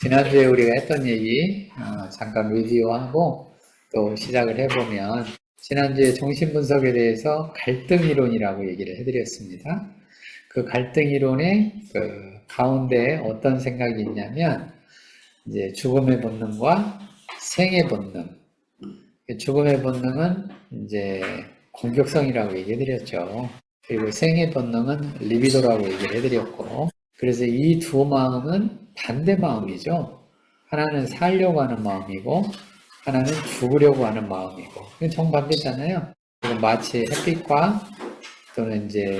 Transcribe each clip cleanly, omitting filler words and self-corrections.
지난주에 우리가 했던 얘기 잠깐 리뷰하고 또 시작을 해보면, 지난주에 정신분석에 대해서 갈등이론이라고 얘기를 해드렸습니다. 그 갈등이론의 그 가운데 어떤 생각이 있냐면, 이제 죽음의 본능과 생의 본능. 죽음의 본능은 이제 공격성이라고 얘기해드렸죠. 그리고 생의 본능은 리비도라고 얘기를 해드렸고, 그래서 이 두 마음은 반대 마음이죠. 하나는 살려고 하는 마음이고, 하나는 죽으려고 하는 마음이고, 이건 정반대잖아요. 마치 햇빛과 또는 이제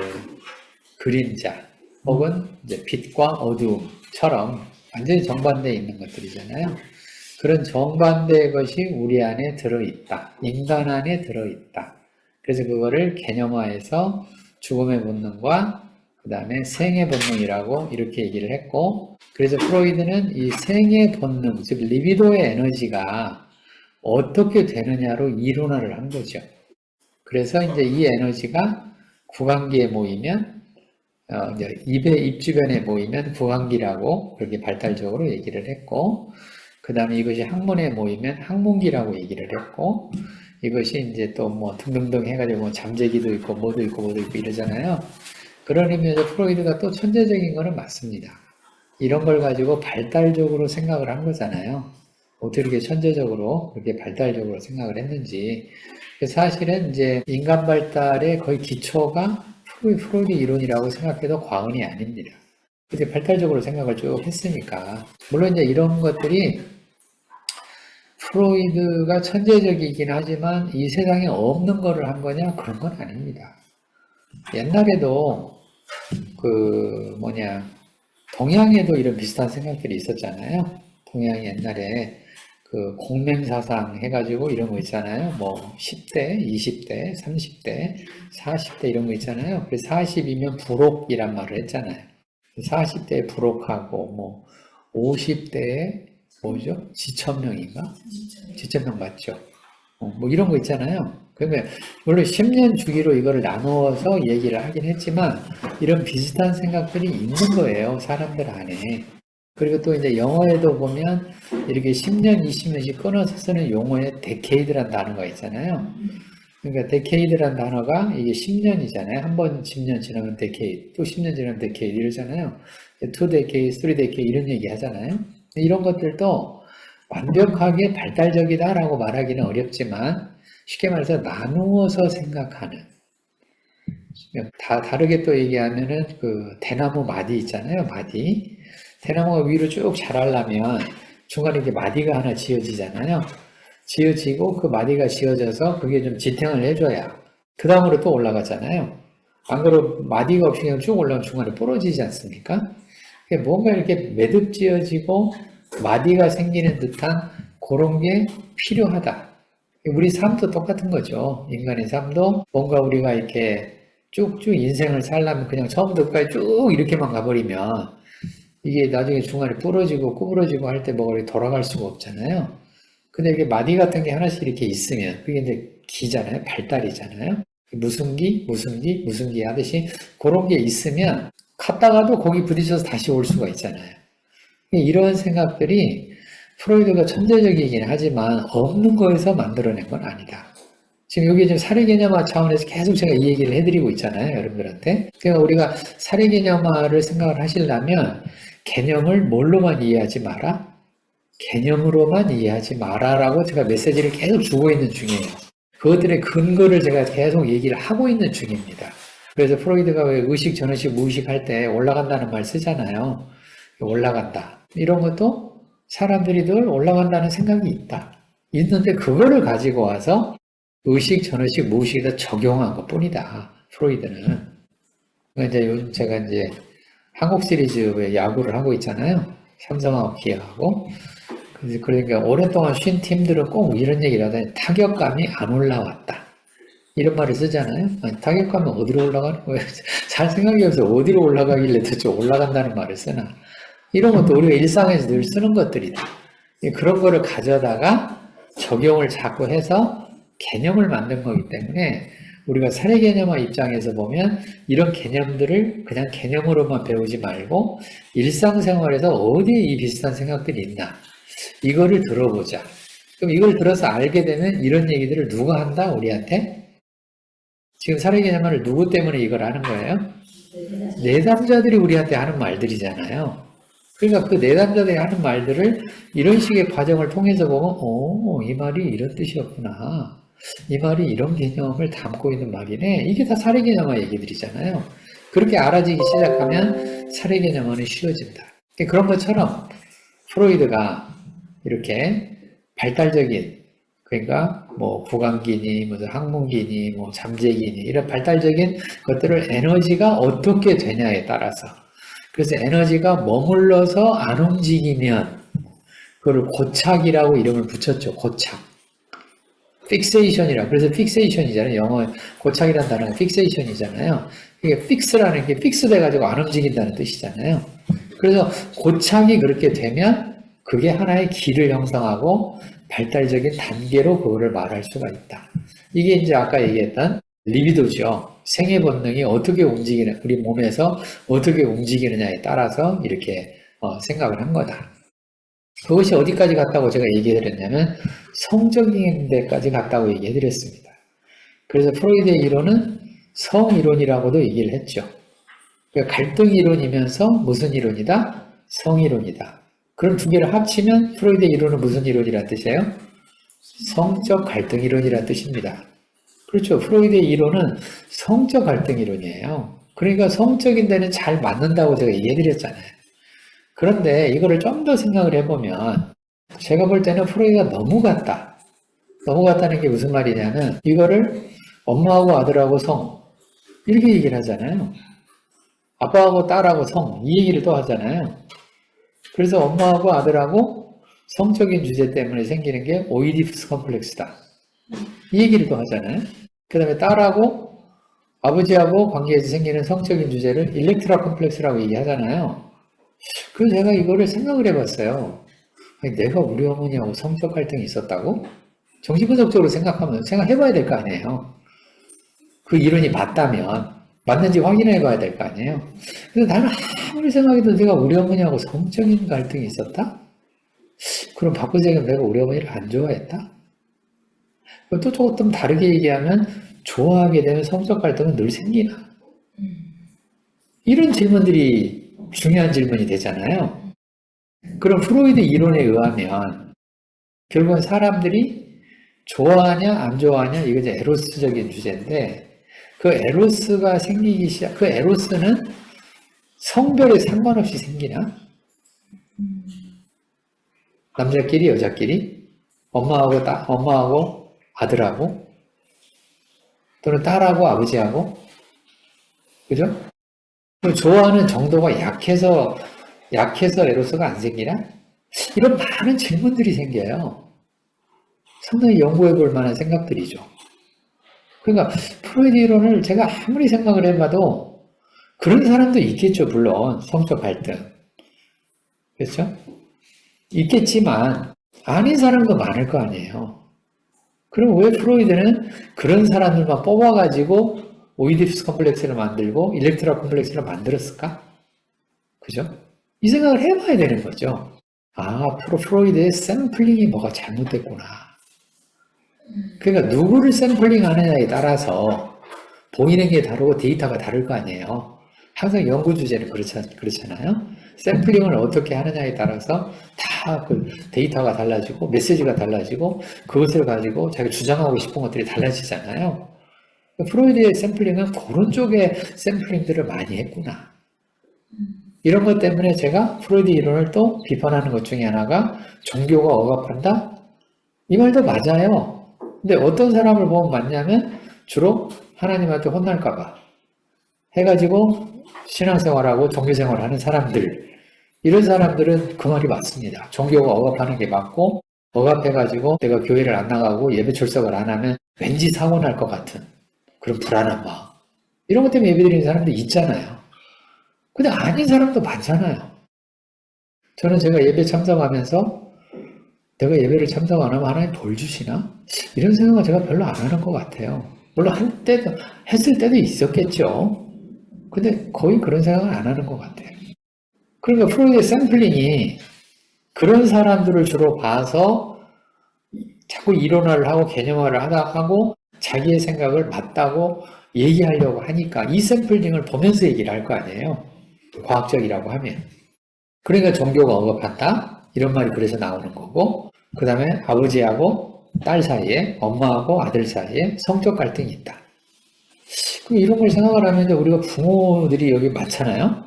그림자, 혹은 이제 빛과 어두움처럼 완전히 정반대에 있는 것들이잖아요. 그런 정반대의 것이 우리 안에 들어있다. 인간 안에 들어있다. 그래서 그거를 개념화해서 죽음의 본능과 그 다음에 생의 본능이라고 이렇게 얘기를 했고, 그래서 프로이드는 이 생의 본능, 즉 리비도의 에너지가 어떻게 되느냐로 이론화를 한 거죠. 그래서 이제 이 에너지가 구강기에 모이면, 이제 입 주변에 모이면 구강기라고 그렇게 발달적으로 얘기를 했고, 그 다음에 이것이 항문에 모이면 항문기라고 얘기를 했고, 이것이 이제 또 뭐 등등등 해가지고 뭐 잠재기도 있고 뭐도 있고 이러잖아요. 그런 의미에서 프로이드가 또 천재적인 거는 맞습니다. 이런 걸 가지고 발달적으로 생각을 한 거잖아요. 어떻게 이렇게 천재적으로 그렇게 발달적으로 생각을 했는지. 사실은 이제 인간 발달의 거의 기초가 프로이드 이론이라고 생각해도 과언이 아닙니다. 근데 발달적으로 생각을 쭉 했으니까. 물론 이제 이런 것들이 프로이드가 천재적이긴 하지만 이 세상에 없는 거를 한 거냐? 그런 건 아닙니다. 옛날에도 동양에도 이런 비슷한 생각들이 있었잖아요. 동양이 옛날에 그 공맹사상 해가지고 이런 거 있잖아요. 뭐 10대, 20대, 30대, 40대 이런 거 있잖아요. 그래서 40이면 불옥이란 말을 했잖아요. 40대에 불옥하고 뭐 50대에 뭐죠? 지천명인가? 지천명 맞죠? 뭐 이런 거 있잖아요. 그러면 물론 10년 주기로 이거를 나누어서 얘기를 하긴 했지만 이런 비슷한 생각들이 있는 거예요. 사람들 안에. 그리고 또 이제 영어에도 보면 이렇게 10년, 20년씩 끊어서 쓰는 용어에 데케이드란 단어가 있잖아요. 그러니까 데케이드란 단어가 이게 10년이잖아요. 한 번 10년 지나면 데케이드, 또 10년 지나면 데케이드 이러잖아요. 2 데케이드, 3 데케이드 이런 얘기 하잖아요. 이런 것들도 완벽하게 발달적이다라고 말하기는 어렵지만 쉽게 말해서 나누어서 생각하는, 다 다르게 또 얘기하면은 그 대나무 마디 있잖아요. 마디. 대나무가 위로 쭉 자라려면 중간에 이렇게 마디가 하나 지어지잖아요. 지어지고 그 마디가 지어져서 그게 좀 지탱을 해줘야 그 다음으로 또 올라가잖아요. 안 그러면 마디가 없이 그냥 쭉 올라가면 중간에 부러지지 않습니까? 뭔가 이렇게 매듭 지어지고 마디가 생기는 듯한 그런 게 필요하다. 우리 삶도 똑같은 거죠. 인간의 삶도 뭔가 우리가 이렇게 쭉쭉 인생을 살려면 그냥 처음부터 끝까지 쭉 이렇게만 가버리면 이게 나중에 중간에 부러지고 구부러지고 할 때 뭐가 돌아갈 수가 없잖아요. 근데 이게 마디 같은 게 하나씩 이렇게 있으면 그게 이제 기잖아요. 발달이잖아요. 무슨기 하듯이 그런 게 있으면 갔다가도 거기 부딪혀서 다시 올 수가 있잖아요. 이런 생각들이 프로이드가 천재적이긴 하지만 없는 거에서 만들어낸 건 아니다. 지금 여기 지금 사례개념화 차원에서 계속 제가 이 얘기를 해드리고 있잖아요. 여러분들한테. 그러니까 우리가 사례개념화를 생각을 하시려면 개념을 뭘로만 이해하지 마라? 개념으로만 이해하지 마라라고 제가 메시지를 계속 주고 있는 중이에요. 그것들의 근거를 제가 계속 얘기를 하고 있는 중입니다. 그래서 프로이드가 왜 의식, 전의식, 무의식 할 때 올라간다는 말 쓰잖아요. 올라간다. 이런 것도 사람들이 늘 올라간다는 생각이 있다. 있는데 그거를 가지고 와서 의식, 전의식, 무의식에다 적용한 것 뿐이다. 프로이드는. 그러니까 이제 요즘 제가 이제 한국 시리즈에 야구를 하고 있잖아요. 삼성하고 기아하고. 그러니까 오랫동안 쉰 팀들은 꼭 이런 얘기를 하더니 타격감이 안 올라왔다. 이런 말을 쓰잖아요. 아니, 타격감은 어디로 올라가는 거예요? 잘 생각해보세요. 어디로 올라가길래 도대체 올라간다는 말을 쓰나. 이런 것도 우리가 일상에서 늘 쓰는 것들이다. 그런 거를 가져다가 적용을 자꾸 해서 개념을 만든 거기 때문에 우리가 사례 개념화 입장에서 보면 이런 개념들을 그냥 개념으로만 배우지 말고 일상생활에서 어디에 이 비슷한 생각들이 있나 이거를 들어보자. 그럼 이걸 들어서 알게 되면 이런 얘기들을 누가 한다? 우리한테? 지금 사례 개념화를 누구 때문에 이걸 하는 거예요? 내담자들이 우리한테 하는 말들이잖아요. 그러니까 그 내담자들이 하는 말들을 이런 식의 과정을 통해서 보면 이 말이 이런 뜻이었구나. 이 말이 이런 개념을 담고 있는 말이네. 이게 다 사례 개념화 얘기들이잖아요. 그렇게 알아지기 시작하면 사례 개념화는 쉬워진다. 그런 것처럼 프로이드가 이렇게 발달적인 그러니까 뭐 구강기니 무슨 항문기니 뭐 잠재기니 이런 발달적인 것들을 에너지가 어떻게 되냐에 따라서 그래서 에너지가 머물러서 안 움직이면 그걸 고착이라고 이름을 붙였죠. 고착. 픽세이션이라. 그래서 픽세이션이잖아요. 영어 고착이라는 단어가 픽세이션이잖아요. 이게 픽스라는 게 픽스돼 가지고 안 움직인다는 뜻이잖아요. 그래서 고착이 그렇게 되면 그게 하나의 기를 형성하고 발달적인 단계로 그거를 말할 수가 있다. 이게 이제 아까 얘기했던 리비도죠. 생애 본능이 어떻게 움직이는, 우리 몸에서 어떻게 움직이느냐에 따라서 이렇게 생각을 한 거다. 그것이 어디까지 갔다고 제가 얘기해드렸냐면 성적인 데까지 갔다고 얘기해드렸습니다. 그래서 프로이드의 이론은 성이론이라고도 얘기를 했죠. 그러니까 갈등 이론이면서 무슨 이론이다? 성이론이다. 그럼 두 개를 합치면 프로이드의 이론은 무슨 이론이란 뜻이에요? 성적 갈등 이론이란 뜻입니다. 그렇죠. 프로이드의 이론은 성적 갈등 이론이에요. 그러니까 성적인 데는 잘 맞는다고 제가 얘기해드렸잖아요. 그런데 이거를 좀 더 생각을 해보면 제가 볼 때는 프로이드가 너무 같다. 너무 같다는 게 무슨 말이냐면 이거를 엄마하고 아들하고 성 이렇게 얘기를 하잖아요. 아빠하고 딸하고 성 이 얘기를 또 하잖아요. 그래서 엄마하고 아들하고 성적인 주제 때문에 생기는 게 오이디푸스 컴플렉스다. 이 얘기를 또 하잖아요. 그 다음에 딸하고 아버지하고 관계에서 생기는 성적인 주제를 일렉트라 컴플렉스라고 얘기하잖아요. 그래서 제가 이거를 생각을 해봤어요. 아니, 내가 우리 어머니하고 성적 갈등이 있었다고? 정신분석적으로 생각해봐야 될 거 아니에요. 그 이론이 맞다면 맞는지 확인해 봐야 될 거 아니에요. 그래서 나는 아무리 생각해도 내가 우리 어머니하고 성적인 갈등이 있었다? 그럼 바꾸자 얘기하면 내가 우리 어머니를 안 좋아했다? 그럼 또 조금 다르게 얘기하면 좋아하게 되면 성적 갈등은 늘 생기나? 이런 질문들이 중요한 질문이 되잖아요. 그럼 프로이드 이론에 의하면 결국은 사람들이 좋아하냐 안 좋아하냐 이거 이제 에로스적인 주제인데 그 에로스가 생기기 시작 그 에로스는 성별에 상관없이 생기나? 남자끼리 여자끼리 엄마하고 아들하고 또는 딸하고 아버지하고 그죠? 좋아하는 정도가 약해서 에로스가 안 생기나? 이런 많은 질문들이 생겨요. 상당히 연구해 볼 만한 생각들이죠. 그러니까 프로이드 이론을 제가 아무리 생각을 해봐도 그런 사람도 있겠죠. 물론 성적 갈등. 그렇죠? 있겠지만 아닌 사람도 많을 거 아니에요. 그럼 왜 프로이드는 그런 사람들만 뽑아가지고 오이디푸스 컴플렉스를 만들고 일렉트라 컴플렉스를 만들었을까? 그죠? 이 생각을 해봐야 되는 거죠. 프로이드의 샘플링이 뭐가 잘못됐구나. 그러니까 누구를 샘플링 하느냐에 따라서 보이는 게 다르고 데이터가 다를 거 아니에요. 항상 연구 주제는 그렇잖아요. 샘플링을 어떻게 하느냐에 따라서 다 그 데이터가 달라지고 메시지가 달라지고 그것을 가지고 자기가 주장하고 싶은 것들이 달라지잖아요. 프로이드의 샘플링은 그런 쪽의 샘플링들을 많이 했구나. 이런 것 때문에 제가 프로이드 이론을 또 비판하는 것 중에 하나가 종교가 억압한다? 이 말도 맞아요. 근데 어떤 사람을 보면 맞냐면 주로 하나님한테 혼날까봐 해가지고 신앙생활하고 종교생활하는 사람들 이런 사람들은 그 말이 맞습니다. 종교가 억압하는 게 맞고 억압해가지고 내가 교회를 안 나가고 예배 출석을 안 하면 왠지 사고 날 것 같은 그런 불안한 마음 이런 것 때문에 예배 드리는 사람도 있잖아요. 근데 아닌 사람도 많잖아요. 저는 제가 예배 참석하면서 내가 예배를 참석 안 하면 하나님 벌 주시나? 이런 생각을 제가 별로 안 하는 것 같아요. 물론 한때도 했을 때도 있었겠죠. 근데 거의 그런 생각을 안 하는 것 같아요. 그러니까 프로이드의 샘플링이 그런 사람들을 주로 봐서 자꾸 이론화를 하고 개념화를 하고 자기의 생각을 맞다고 얘기하려고 하니까 이 샘플링을 보면서 얘기를 할 거 아니에요. 과학적이라고 하면. 그러니까 종교가 억압한다. 이런 말이 그래서 나오는 거고, 그 다음에 아버지하고 딸 사이에, 엄마하고 아들 사이에 성적 갈등이 있다. 그럼 이런 걸 생각을 하면 우리가 부모들이 여기 많잖아요.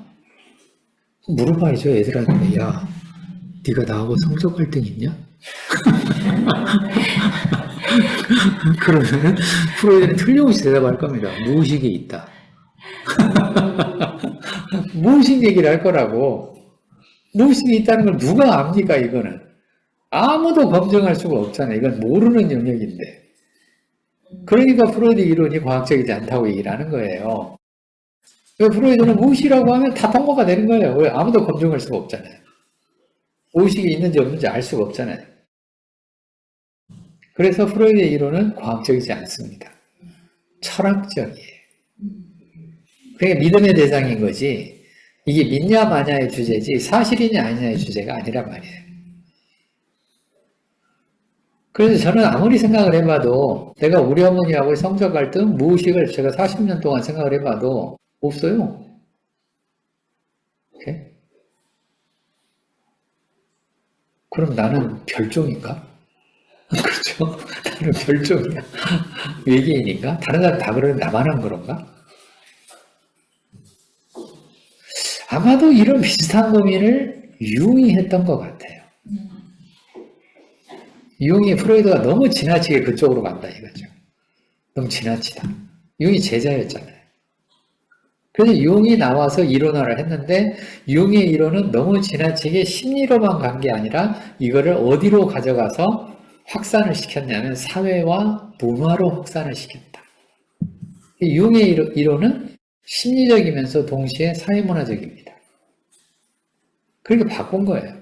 물어봐야죠, 애들한테. 야, 네가 나하고 성적 갈등 있냐? 그러면 프로이드는 틀림없이 대답할 겁니다. 무의식이 있다. 무의식 얘기를 할 거라고. 무의식이 있다는 걸 누가 압니까, 이거는? 아무도 검증할 수가 없잖아요. 이건 모르는 영역인데. 그러니까 프로이드 이론이 과학적이지 않다고 얘기를 하는 거예요. 프로이드는 무의식이라고 하면 다 통과가 되는 거예요. 왜? 아무도 검증할 수가 없잖아요. 무의식이 있는지 없는지 알 수가 없잖아요. 그래서 프로이드의 이론은 과학적이지 않습니다. 철학적이에요. 그러니까 믿음의 대상인 거지, 이게 믿냐 마냐의 주제지 사실이냐 아니냐의 주제가 아니란 말이에요. 그래서 저는 아무리 생각을 해봐도 내가 우리 어머니하고의 성적 갈등, 무의식을 제가 40년 동안 생각을 해봐도 없어요. 오케이? 그럼 나는 별종인가? 그렇죠? 나는 별종이야. 외계인인가? 다른 사람 다 그러는데 나만 안 그런가? 아마도 이런 비슷한 고민을 융이 했던 것 같아요. 융이 프로이드가 너무 지나치게 그쪽으로 간다 이거죠. 너무 지나치다. 융이 제자였잖아요. 그래서 융이 나와서 이론화를 했는데 융의 이론은 너무 지나치게 심리로만 간 게 아니라 이거를 어디로 가져가서 확산을 시켰냐면 사회와 문화로 확산을 시켰다. 융의 이론은 심리적이면서 동시에 사회문화적입니다. 그렇게 바꾼 거예요.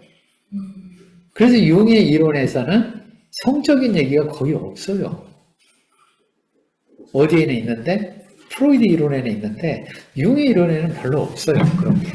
그래서 융의 이론에서는 성적인 얘기가 거의 없어요. 어디에는 있는데 프로이드 이론에는 있는데 융의 이론에는 별로 없어요. 그런 게.